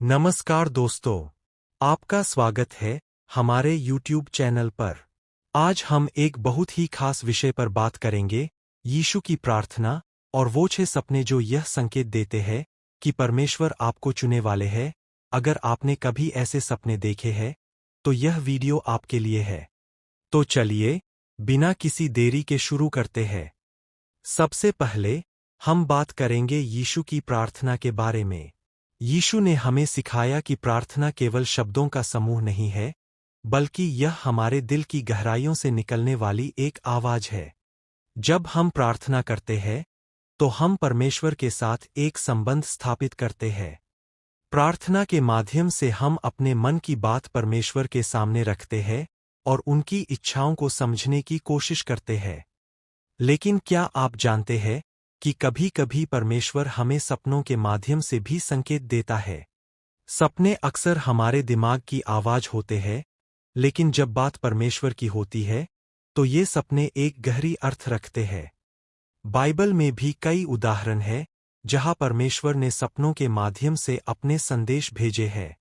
नमस्कार दोस्तों, आपका स्वागत है हमारे YouTube चैनल पर। आज हम एक बहुत ही खास विषय पर बात करेंगे, यीशु की प्रार्थना और वो 6 सपने जो यह संकेत देते हैं कि परमेश्वर आपको चुनने वाले हैं। अगर आपने कभी ऐसे सपने देखे हैं, तो यह वीडियो आपके लिए है। तो चलिए, बिना किसी देरी के शुरू करते हैं। सबसे पहले, हम बात करेंगे यीशु की प्रार्थना के बारे में। यीशु ने हमें सिखाया कि प्रार्थना केवल शब्दों का समूह नहीं है, बल्कि यह हमारे दिल की गहराइयों से निकलने वाली एक आवाज है। जब हम प्रार्थना करते हैं, तो हम परमेश्वर के साथ एक संबंध स्थापित करते हैं। प्रार्थना के माध्यम से हम अपने मन की बात परमेश्वर के सामने रखते हैं और उनकी इच्छाओं को समझने की कोशिश करते हैं। लेकिन क्या आप जानते हैं कि कभी-कभी परमेश्वर हमें सपनों के माध्यम से भी संकेत देता है? सपने अक्सर हमारे दिमाग की आवाज होते हैं, लेकिन जब बात परमेश्वर की होती है, तो ये सपने एक गहरी अर्थ रखते हैं। बाइबल में भी कई उदाहरण हैं, जहां परमेश्वर ने सपनों के माध्यम से अपने संदेश भेजे हैं।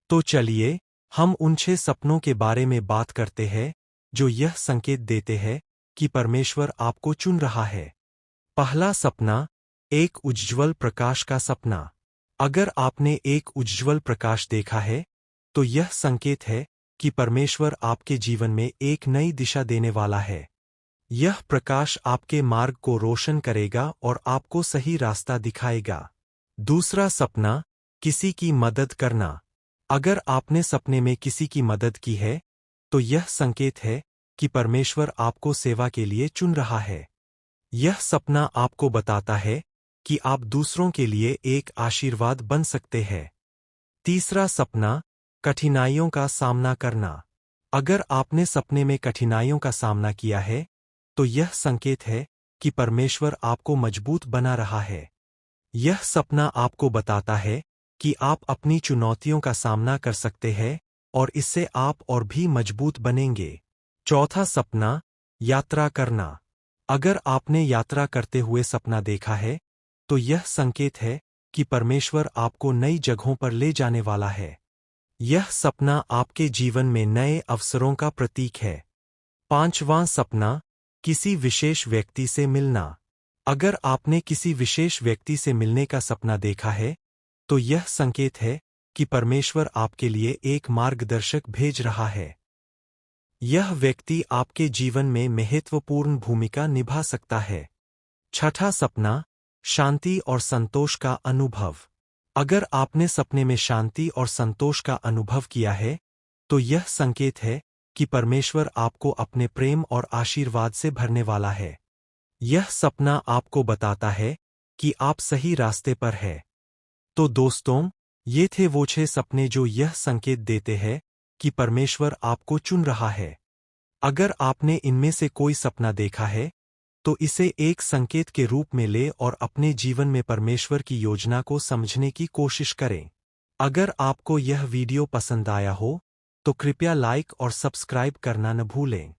तो चलिए, हम उन 6 सपनों के बारे में बात करते हैं, जो यह संकेत देते हैं कि परमेश्वर आपको चुन रहा है। पहला सपना, एक उज्ज्वल प्रकाश का सपना। अगर आपने एक उज्ज्वल प्रकाश देखा है, तो यह संकेत है कि परमेश्वर आपके जीवन में एक नई दिशा देने वाला है। यह प्रकाश आपके मार्ग को रोशन करेगा और आपको सही रास्ता दिखाएगा। दूसरा सपना, किसी की मदद करना। अगर आपने सपने में किसी की मदद की है, तो यह संकेत है कि परमेश्वर आपको सेवा के लिए चुन रहा है। यह सपना आपको बताता है कि आप दूसरों के लिए एक आशीर्वाद बन सकते हैं। तीसरा सपना, कठिनाइयों का सामना करना। अगर आपने सपने में कठिनाइयों का सामना किया है, तो यह संकेत है कि परमेश्वर आपको मजबूत बना रहा है। यह सपना आपको बताता है कि आप अपनी चुनौतियों का सामना कर सकते हैं और इससे आप और भी मजबूत बनेंगे। चौथा सपना, यात्रा करना। अगर आपने यात्रा करते हुए सपना देखा है, तो यह संकेत है कि परमेश्वर आपको नई जगहों पर ले जाने वाला है। यह सपना आपके जीवन में नए अवसरों का प्रतीक है। पांचवां सपना, किसी विशेष व्यक्ति से मिलना। अगर आपने किसी विशेष व्यक्ति से मिलने का सपना देखा है, तो यह संकेत है कि परमेश्वर आपके लिए एक मार्गदर्शक भेज रहा है। यह व्यक्ति आपके जीवन में महत्वपूर्ण भूमिका निभा सकता है। छठा सपना, शांति और संतोष का अनुभव। अगर आपने सपने में शांति और संतोष का अनुभव किया है, तो यह संकेत है कि परमेश्वर आपको अपने प्रेम और आशीर्वाद से भरने वाला है। यह सपना आपको बताता है कि आप सही रास्ते पर हैं। तो दोस्तों, ये थे वो 6 सपने जो यह संकेत देते हैं कि परमेश्वर आपको चुन रहा है। अगर आपने इनमें से कोई सपना देखा है, तो इसे एक संकेत के रूप में ले और अपने जीवन में परमेश्वर की योजना को समझने की कोशिश करें। अगर आपको यह वीडियो पसंद आया हो, तो कृपया लाइक और सब्सक्राइब करना न भूलें।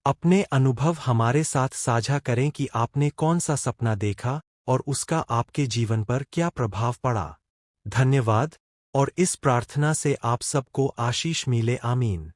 अपने अनुभव हमारे साथ साझा करें कि आपने कौन सा सपना देखा और उसका आपके जीवन पर क्या प्रभाव पड़ा। धन्यवाद, और इस प्रार्थना से आप सबको आशीष मिले। आमीन।